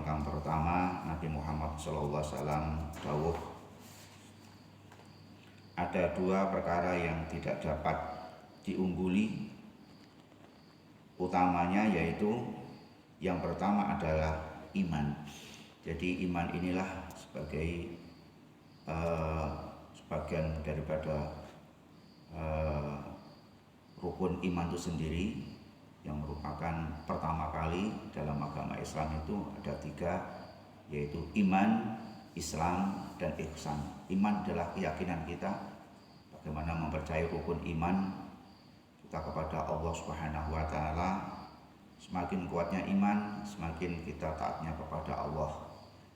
ingkang pertama Nabi Muhammad sallallahu alaihi wasallam dawuh, ada dua perkara yang tidak dapat diungguli, utamanya yaitu yang pertama adalah iman. Jadi iman inilah sebagai sebagian daripada rukun iman itu sendiri, yang merupakan pertama kali dalam agama Islam itu ada tiga, yaitu iman, Islam, dan ihsan. Iman adalah keyakinan kita bagaimana mempercayai rukun iman kita kepada Allah Subhanahu wa taala. Semakin kuatnya iman, semakin kita taatnya kepada Allah.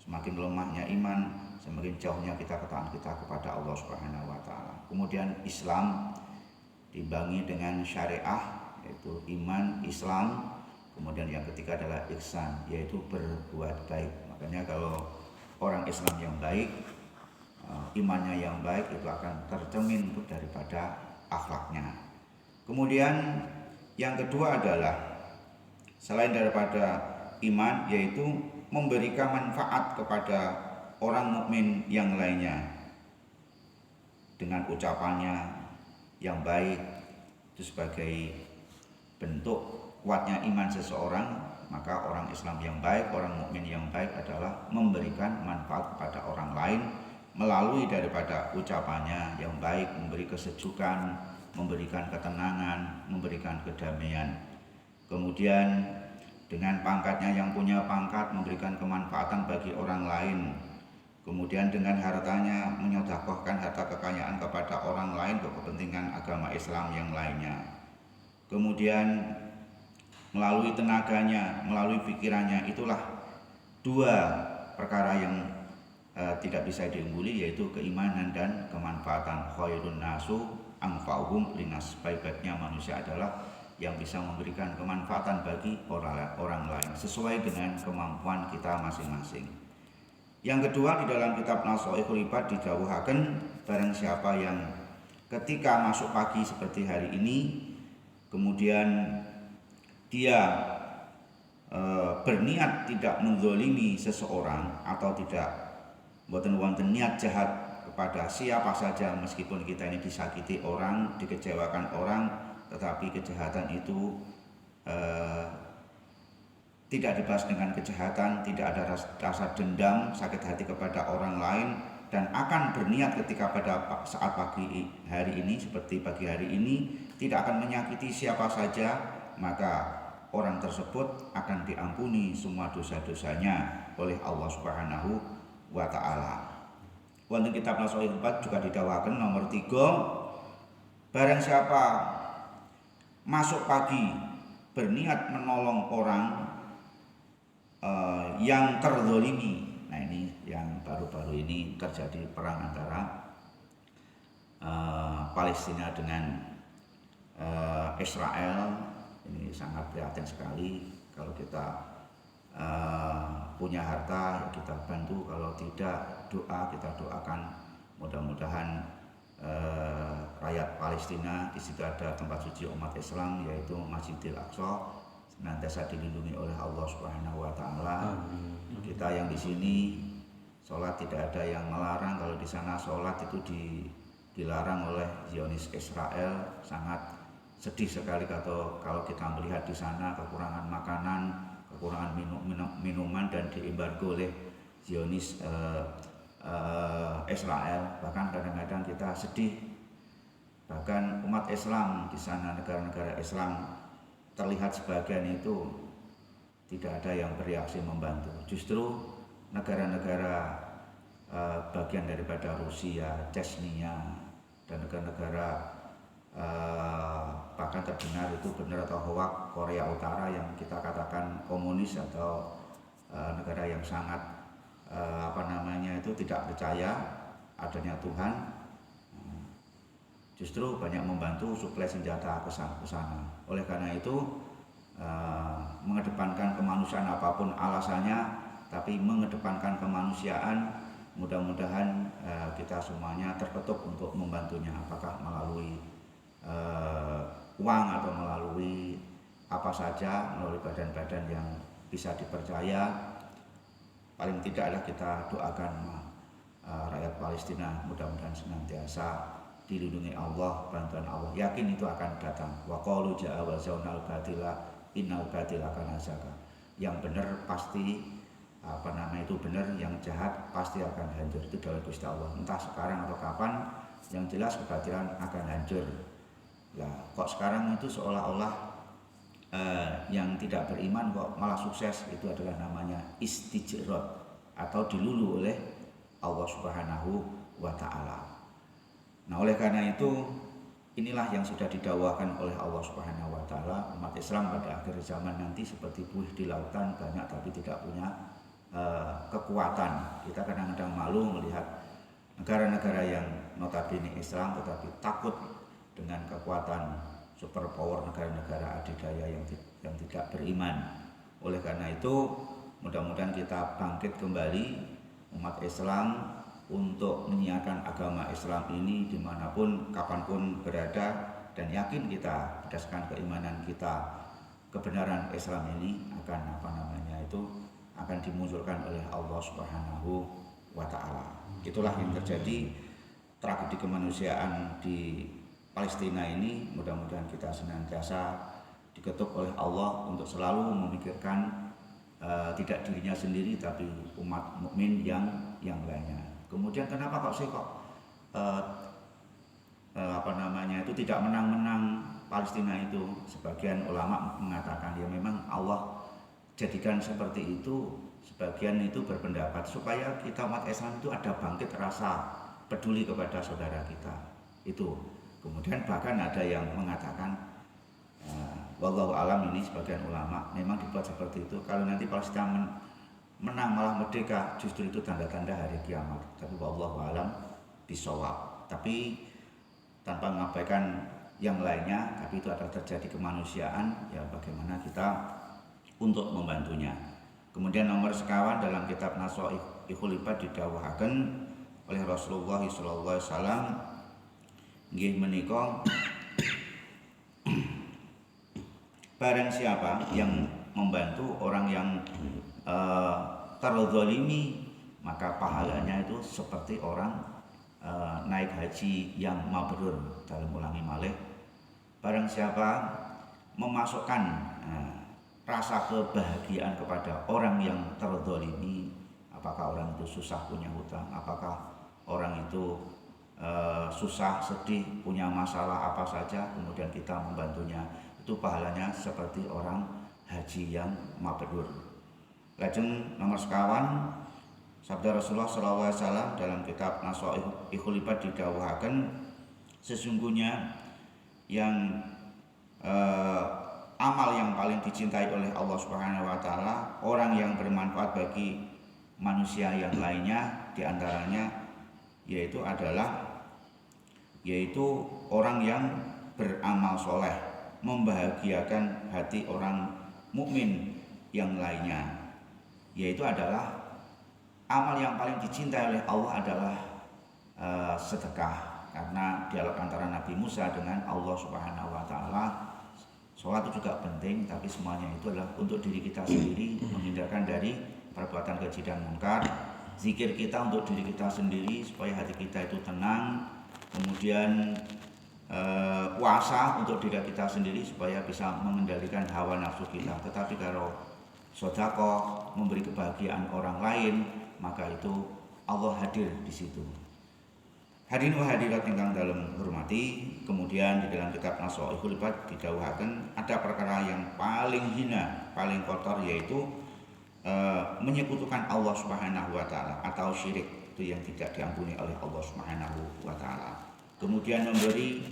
Semakin lemahnya iman, semakin jauhnya kita ketaatan kita kepada Allah Subhanahu wa taala. Kemudian Islam diimbangi dengan syariah, yaitu iman, Islam. Kemudian yang ketiga adalah ihsan, yaitu berbuat baik. Makanya kalau orang Islam yang baik, imannya yang baik itu akan tercermin daripada akhlaknya. Kemudian yang kedua adalah selain daripada iman, yaitu memberikan manfaat kepada orang mukmin yang lainnya dengan ucapannya yang baik. Itu sebagai bentuk kuatnya iman seseorang. Maka orang Islam yang baik, orang mukmin yang baik adalah memberikan manfaat kepada orang lain melalui daripada ucapannya yang baik, memberi kesejukan, memberikan ketenangan, memberikan kedamaian. Kemudian dengan pangkatnya yang punya pangkat memberikan kemanfaatan bagi orang lain. Kemudian dengan hartanya menyodaqahkan harta kekayaan kepada orang lain untuk kepentingan agama Islam yang lainnya. Kemudian melalui tenaganya, melalui pikirannya, itulah dua perkara yang tidak bisa diungguli, yaitu keimanan dan kemanfaatan. Khairun nasu anfa'uhum linnas, sebaik-baiknya manusia adalah yang bisa memberikan kemanfaatan bagi orang lain sesuai dengan kemampuan kita masing-masing. Yang kedua, di dalam kitab Nashaikhul Ibad didhawuhaken, barang siapa yang ketika masuk pagi seperti hari ini, kemudian dia berniat tidak menzalimi seseorang atau tidak mboten wonten niat jahat kepada siapa saja, meskipun kita ini disakiti orang, dikecewakan orang, tetapi kejahatan itu tidak dibalas dengan kejahatan, tidak ada rasa dendam, sakit hati kepada orang lain, dan akan berniat ketika pada saat pagi hari ini, seperti pagi hari ini, tidak akan menyakiti siapa saja, maka orang tersebut akan diampuni semua dosa-dosanya oleh Allah Subhanahu wa ta'ala. Wonten kitab Nashaikhul Ibad juga didhawuhaken nomor 3, barang siapa masuk pagi berniat menolong orang yang terzalimi. Nah, ini yang baru-baru ini terjadi perang antara Palestina dengan Israel. Ini sangat prihatin sekali. Kalau kita punya harta, kita bantu. Kalau tidak, doa, kita doakan mudah-mudahan rakyat Palestina, di situ ada tempat suci umat Islam yaitu Masjidil Aqsa, senantiasa dilindungi oleh Allah Subhanahu wa taala. Kita yang di sini sholat tidak ada yang melarang. Kalau di sana sholat itu dilarang oleh Zionis Israel. Sangat sedih sekali kalau kita melihat di sana kekurangan makanan, kekurangan minuman, dan diembargo oleh Zionis Israel. Bahkan kadang-kadang kita sedih. Bahkan umat Islam di sana, negara-negara Islam, terlihat sebagian itu tidak ada yang bereaksi membantu. Justru negara-negara bagian daripada Rusia, Chechnya, dan negara-negara bahkan terdengar itu benar atau hoak, Korea Utara yang kita katakan komunis atau negara yang sangat itu tidak percaya adanya Tuhan, justru banyak membantu suplai senjata ke sana. Oleh karena itu mengedepankan kemanusiaan apapun alasannya, tapi mengedepankan kemanusiaan. Mudah-mudahan kita semuanya terketuk untuk membantunya, apakah melalui uang atau melalui apa saja, melalui badan-badan yang bisa dipercaya. paling tidaklah kita doakan rakyat Palestina mudah-mudahan senantiasa dilindungi Allah, bantuan Allah. Yakin itu akan datang. Wa qalu ja'a wa zaunal batila innal batila kana zaka. Yang benar pasti itu benar, yang jahat pasti akan hancur. Itu dari Gusti Allah. Entah sekarang atau kapan, yang jelas kebatilan akan hancur. Lah, kok sekarang itu seolah-olah yang tidak beriman kok malah sukses, itu adalah namanya istijrot atau dilulu oleh Allah Subhanahu wa taala. Nah, oleh karena itu inilah yang sudah didakwakan oleh Allah Subhanahu wa taala, umat Islam pada akhir zaman nanti seperti buih di lautan, banyak tapi tidak punya kekuatan. Kita kadang-kadang malu melihat negara-negara yang notabene Islam tetapi takut dengan kekuatan superpower negara-negara adidaya yang tidak beriman. Oleh karena itu mudah-mudahan kita bangkit kembali umat Islam untuk menyiarkan agama Islam ini dimanapun kapanpun berada, dan yakin kita berdasarkan keimanan kita kebenaran Islam ini akan akan dimunculkan oleh Allah Subhanahu wa taala. Itulah yang terjadi, tragedi kemanusiaan di Palestina ini. Mudah-mudahan kita senantiasa diketuk oleh Allah untuk selalu memikirkan tidak dirinya sendiri tapi umat mukmin yang lainnya. Kemudian kenapa itu tidak menang-menang Palestina itu? Sebagian ulama mengatakan ya memang Allah jadikan seperti itu. Sebagian itu berpendapat supaya kita umat Islam itu ada bangkit rasa peduli kepada saudara kita itu. Kemudian bahkan ada yang mengatakan wallahu alam, ini sebagian ulama memang dibuat seperti itu. Kalau nanti Palestina menang malah merdeka, justru itu tanda-tanda hari kiamat. Tapi wallahu alam bisawab. Tapi tanpa mengabaikan yang lainnya, tapi itu adalah terjadi kemanusiaan, ya bagaimana kita untuk membantunya. Kemudian nomor sekawan dalam kitab Nasoihul Ibad didhawuhaken oleh Rasulullah sallallahu alaihi wasallam nggih menika barang siapa yang membantu orang yang terzalimi, maka pahalanya itu seperti orang naik haji yang mabrur. Dalam ulangi malih, barang siapa memasukkan rasa kebahagiaan kepada orang yang terzalimi, apakah orang itu susah punya hutang, apakah orang itu susah, sedih, punya masalah apa saja, kemudian kita membantunya, itu pahalanya seperti orang haji yang mabrur. Lajeng nomor sekawan, sabda Rasulullah SAW dalam kitab Nasoihul Ibad didhawuhaken sesungguhnya yang amal yang paling dicintai oleh Allah Subhanahu wa taala, orang yang bermanfaat bagi manusia yang lainnya, diantaranya yaitu orang yang beramal soleh, membahagiakan hati orang mukmin yang lainnya, yaitu adalah amal yang paling dicintai oleh Allah adalah sedekah. Karena dialog antara Nabi Musa dengan Allah Subhanahu wa taala, sholat itu juga penting, tapi semuanya itu adalah untuk diri kita sendiri, menghindarkan dari perbuatan keji dan munkar. Zikir kita untuk diri kita sendiri supaya hati kita itu tenang. Kemudian puasa untuk diri kita sendiri supaya bisa mengendalikan hawa nafsu kita. Tetapi kalau sedekah memberi kebahagiaan orang lain, maka itu Allah hadir di situ. Hadirin wa hadirat ingkang dalem hormati, kemudian di dalam kitab Nasoihul Ibad didhawuhaken ada perkara yang paling hina, paling kotor, yaitu menyekutukan Allah Subhanahu wa taala atau syirik, itu yang tidak diampuni oleh Allah Subhanahu wa taala. Kemudian memberi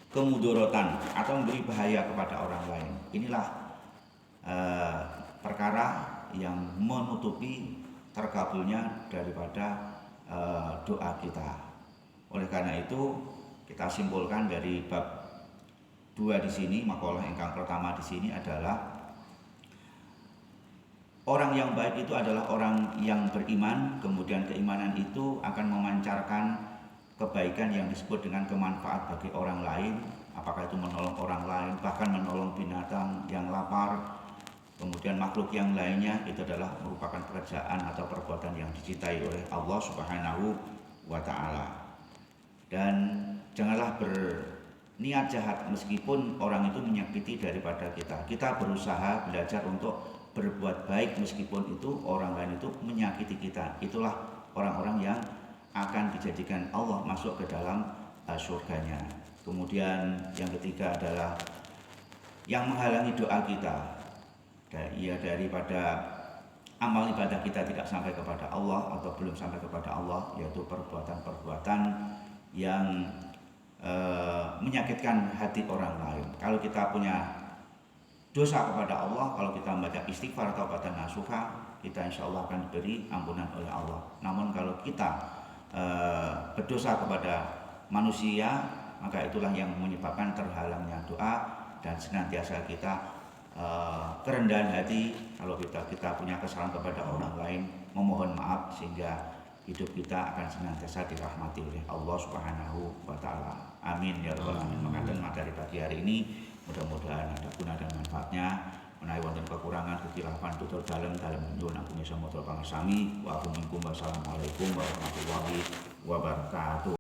kemudorotan atau memberi bahaya kepada orang lain. Inilah perkara yang menutupi terkabulnya daripada doa kita. Oleh karena itu kita simpulkan dari bab 2 di sini, makalah ingkang pertama di sini adalah orang yang baik itu adalah orang yang beriman, kemudian keimanan itu akan memancarkan kebaikan yang disebut dengan kemanfaat bagi orang lain, apakah itu menolong orang lain, bahkan menolong binatang yang lapar, kemudian makhluk yang lainnya itu adalah merupakan pekerjaan atau perbuatan yang dicintai oleh Allah Subhanahu wa taala. Dan janganlah berniat jahat meskipun orang itu menyakiti daripada kita. Kita berusaha belajar untuk berbuat baik meskipun itu orang lain itu menyakiti kita. Itulah orang-orang yang akan dijadikan Allah masuk ke dalam surganya. Kemudian yang ketiga adalah yang menghalangi doa kita, ya daripada amal ibadah kita tidak sampai kepada Allah atau belum sampai kepada Allah, yaitu perbuatan-perbuatan yang menyakitkan hati orang lain. Kalau kita punya dosa kepada Allah, kalau kita membaca istighfar atau baca nasuha, kita insya Allah akan diberi ampunan oleh Allah. Namun kalau kita berdosa kepada manusia, maka itulah yang menyebabkan terhalangnya doa. Dan senantiasa kita kerendahan hati kalau kita punya kesalahan kepada orang lain, memohon maaf sehingga hidup kita akan senantiasa dirahmati oleh Allah Subhanahu wa taala. Amin ya rabbal alamin. Maka dari pagi hari ini mudah-mudahan ada guna dan manfaatnya. Menawi wonten kekurangan kekhilafan tutur dalem nyuwun agung samoga pangersami. Wa assalamualaikum warahmatullahi wabarakatuh.